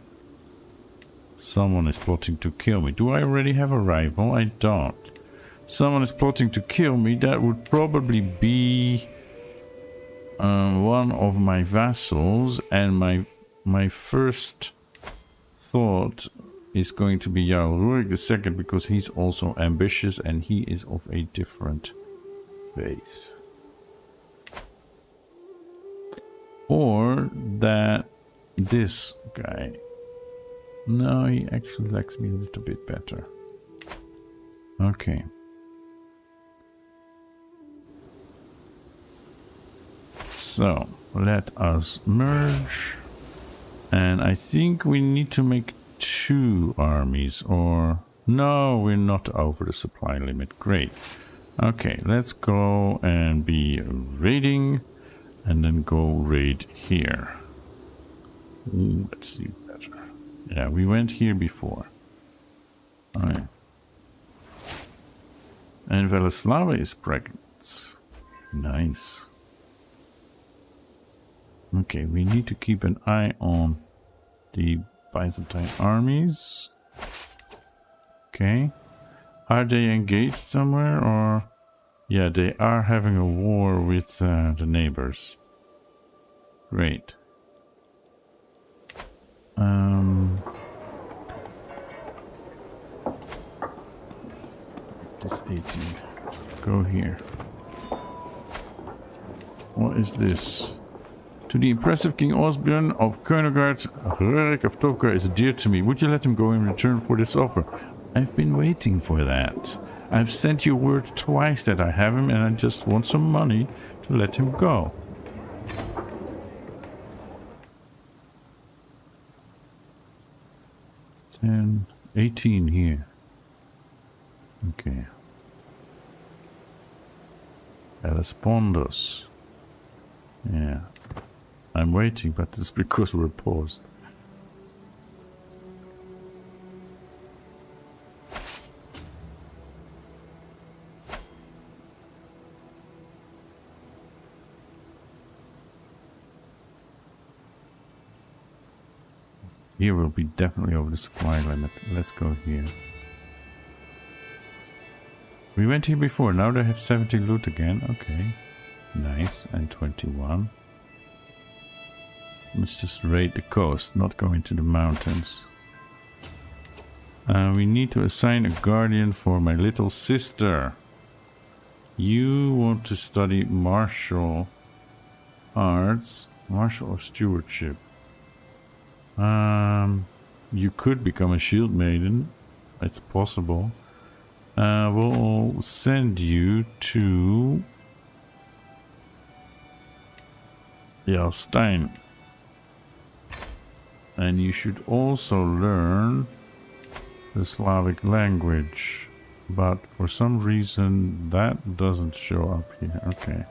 Someone is plotting to kill me. Do I already have a rival? I don't. Someone is plotting to kill me. That would probably be one of my vassals. And my first thought is going to be Jarl Rurik II, because he's also ambitious and he is of a different faith. Or that this guy. No, he actually likes me a little bit better. Okay. So, let us merge. And I think we need to make 2 armies, or... No, we're not over the supply limit. Great. Okay, let's go and be raiding. And then go raid here. Ooh, let's see better. Yeah, we went here before. Alright. And Veleslava is pregnant. Nice. Okay, we need to keep an eye on the Byzantine armies. Okay. Are they engaged somewhere, or... Yeah, they are having a war with the neighbors. Great. This 18. Go here. What is this? To the impressive King Åsbjørn of Königard, Rurik of Tokar is dear to me. Would you let him go in return for this offer? I've been waiting for that. I've sent you word twice that I have him, and I just want some money to let him go. And 18 here. Okay. Respondos. Yeah. I'm waiting, but it's because we're paused. Here will be definitely over the supply limit. Let's go here. We went here before. Now they have 70 loot again. Okay. Nice. And 21. Let's just raid the coast, not go into the mountains. We need to assign a guardian for my little sister. You want to study martial arts, martial or stewardship. You could become a shield maiden. It's possible. We'll send you to Eistland. And you should also learn the Slavic language. But for some reason that doesn't show up here. Okay.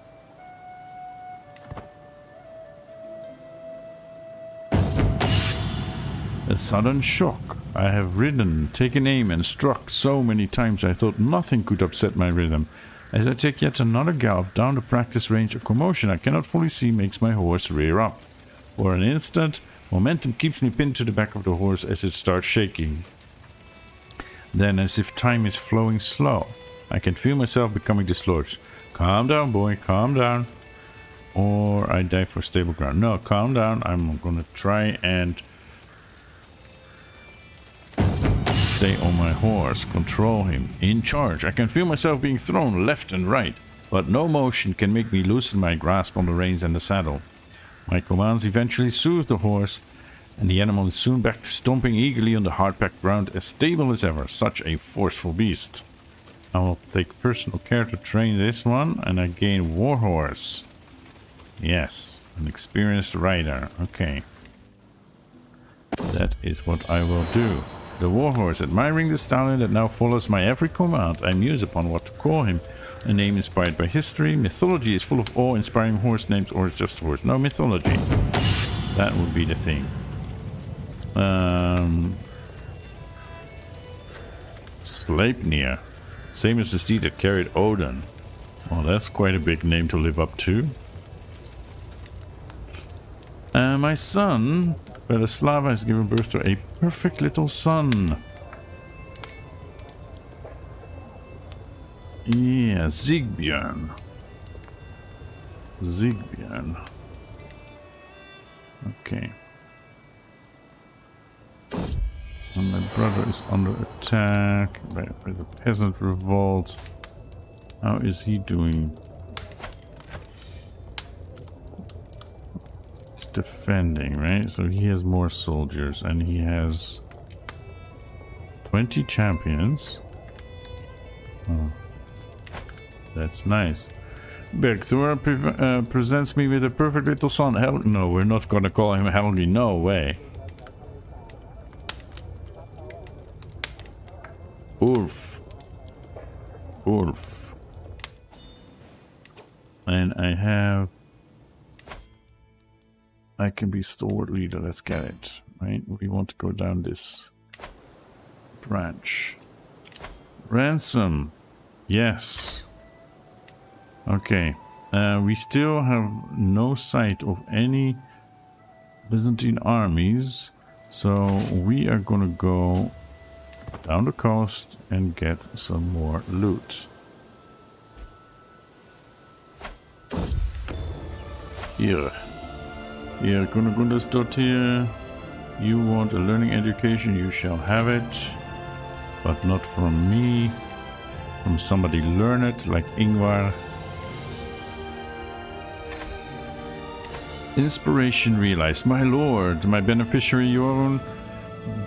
A sudden shock. I have ridden, taken aim and struck so many times I thought nothing could upset my rhythm. As I take yet another gallop down the practice range, a commotion I cannot fully see makes my horse rear up. For an instant, momentum keeps me pinned to the back of the horse as it starts shaking. Then, as if time is flowing slow, I can feel myself becoming dislodged. Calm down, boy, calm down. Or I dive for stable ground. No, calm down. I'm gonna try and stay on my horse, control him, in charge. I can feel myself being thrown left and right, but no motion can make me loosen my grasp on the reins and the saddle. My commands eventually soothe the horse, and the animal is soon back to stomping eagerly on the hard-packed ground, as stable as ever. Such a forceful beast. I will take personal care to train this one, and I gain Warhorse. Yes, an experienced rider. Okay. That is what I will do. The Warhorse, admiring the stallion that now follows my every command, I muse upon what to call him. A name inspired by history. Mythology is full of awe-inspiring horse names, or it's just a horse. No mythology. That would be the thing. Sleipnir. Same as the steed that carried Odin. Well, that's quite a big name to live up to. My son, Veleslava, has given birth to a perfect little son. Yeah, Åsbjørn. Åsbjørn. Okay. And my brother is under attack by the peasant revolt. How is he doing? He's defending, right? So he has more soldiers, and he has 20 champions. Oh. That's nice. Bergthor presents me with a perfect little son. No, we're not gonna call him Helgi. No way. Ulf. Ulf. And I can be stalwart leader. Let's get it. Right? We want to go down this branch. Ransom. Yes. Okay, we still have no sight of any Byzantine armies, so we are gonna go down the coast and get some more loot. Here, Gunagundasdottir, you want a learning education, you shall have it, but not from me, from somebody learned like Ingvar. Inspiration realized. My lord, my beneficiary Jorun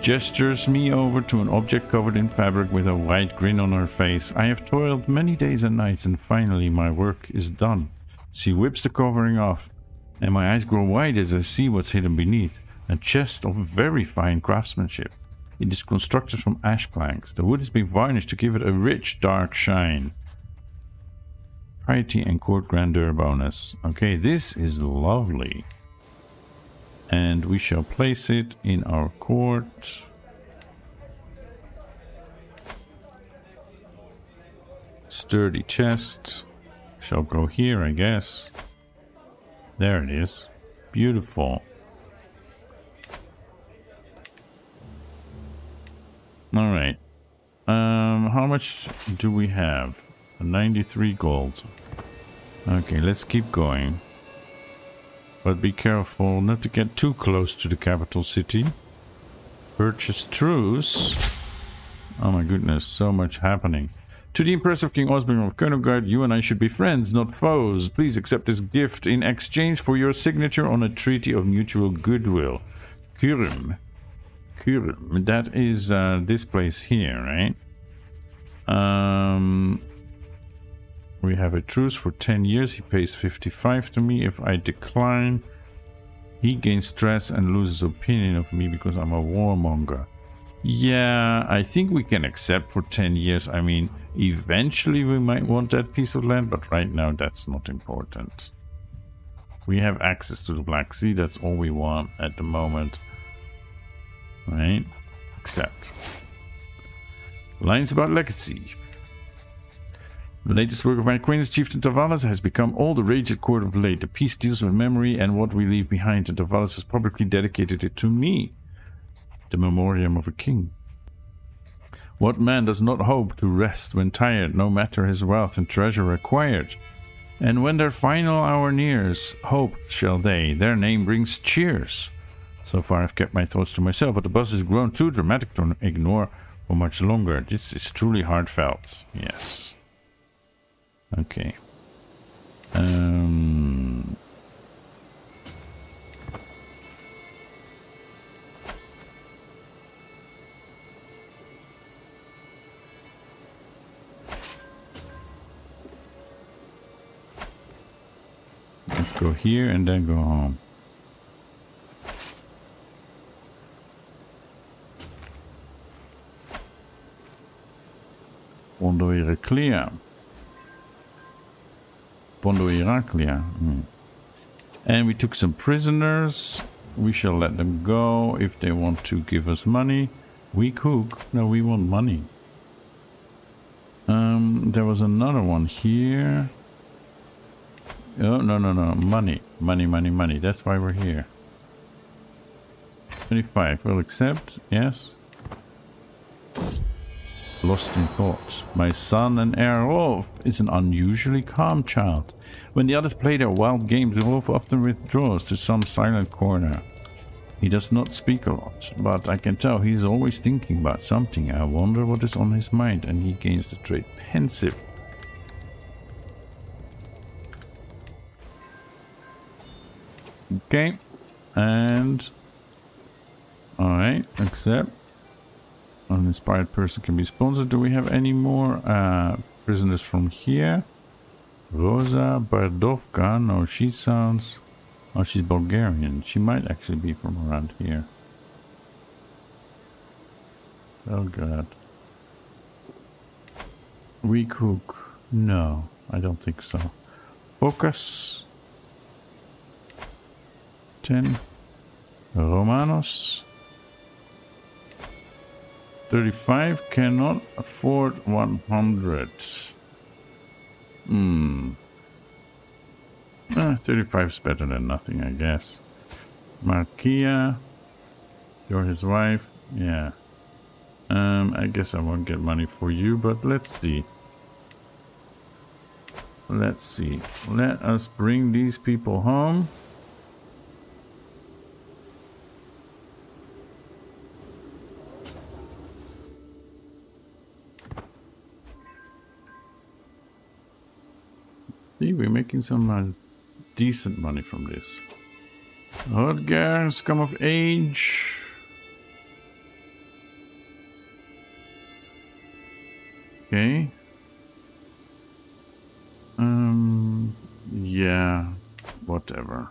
gestures me over to an object covered in fabric with a wide grin on her face. I have toiled many days and nights, and finally my work is done. She whips the covering off, and my eyes grow wide as I see what's hidden beneath. A chest of very fine craftsmanship. It is constructed from ash planks. The wood has been varnished to give it a rich, dark shine. Piety and court grandeur bonus. Okay, this is lovely. And we shall place it in our court. Sturdy chest. Shall go here, I guess. There it is. Beautiful. Alright. How much do we have? 93 gold. Okay, let's keep going. But be careful not to get too close to the capital city. Purchase truce. Oh my goodness, so much happening. To the impressive King Åsbjørn of Königard, you and I should be friends, not foes. Please accept this gift in exchange for your signature on a treaty of mutual goodwill. Kurum. Kurum. That is this place here, right? We have a truce for 10 years. He pays 55 to me. If I decline, he gains stress and loses opinion of me because I'm a warmonger. Yeah, I think we can accept for 10 years. I mean, eventually we might want that piece of land, but right now that's not important. We have access to the Black Sea. That's all we want at the moment. Right? Accept. Lines about legacy. The latest work of my acquaintance, Chieftain Tavalis, has become all the rage at court of late. The piece deals with memory and what we leave behind, and Tavalis has publicly dedicated it to me. The memoriam of a king. What man does not hope to rest when tired, no matter his wealth and treasure acquired? And when their final hour nears, hope shall they, their name brings cheers. So far I've kept my thoughts to myself, but the buzz has grown too dramatic to ignore for much longer. This is truly heartfelt. Yes. Okay. Let's go here and then go home. Pondo Iraklia. And we took some prisoners. We shall let them go if they want to give us money. We cook. No, we want money. There was another one here. Oh, no. Money. That's why we're here. 25. We'll accept. Yes. Lost in thought. My son and heir Rolf is an unusually calm child. When the others play their wild games, Rolf often withdraws to some silent corner. He does not speak a lot, but I can tell he's always thinking about something. I wonder what is on his mind, and he gains the trait pensive. Okay, and alright, accept. An inspired person can be sponsored. Do we have any more prisoners from here? Rosa Bardovka. No, she sounds... Oh, she's Bulgarian. She might actually be from around here. Oh god. We cook. No, I don't think so. Focus. 10. Romanos. 35 cannot afford 100. 35 is better than nothing, I guess. Markia, you're his wife. Yeah. I guess I won't get money for you, but let's see. Let's see. Let us bring these people home. See, we're making some decent money from this. Hot girls come of age. Okay. Yeah, whatever.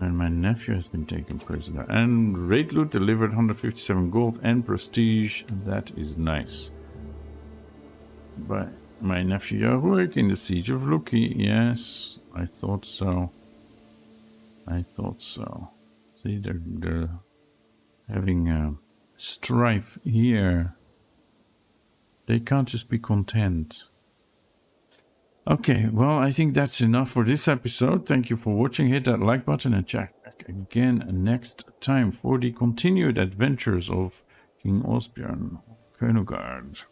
And my nephew has been taken prisoner. And raid loot delivered 157 gold and prestige. That is nice. But my nephew Rurikid in the siege of Luki. Yes, I thought so. See, they're having strife here. They can't just be content. Okay, well, I think that's enough for this episode. Thank you for watching. Hit that like button and check back again next time for the continued adventures of King Åsbjørn Könugard.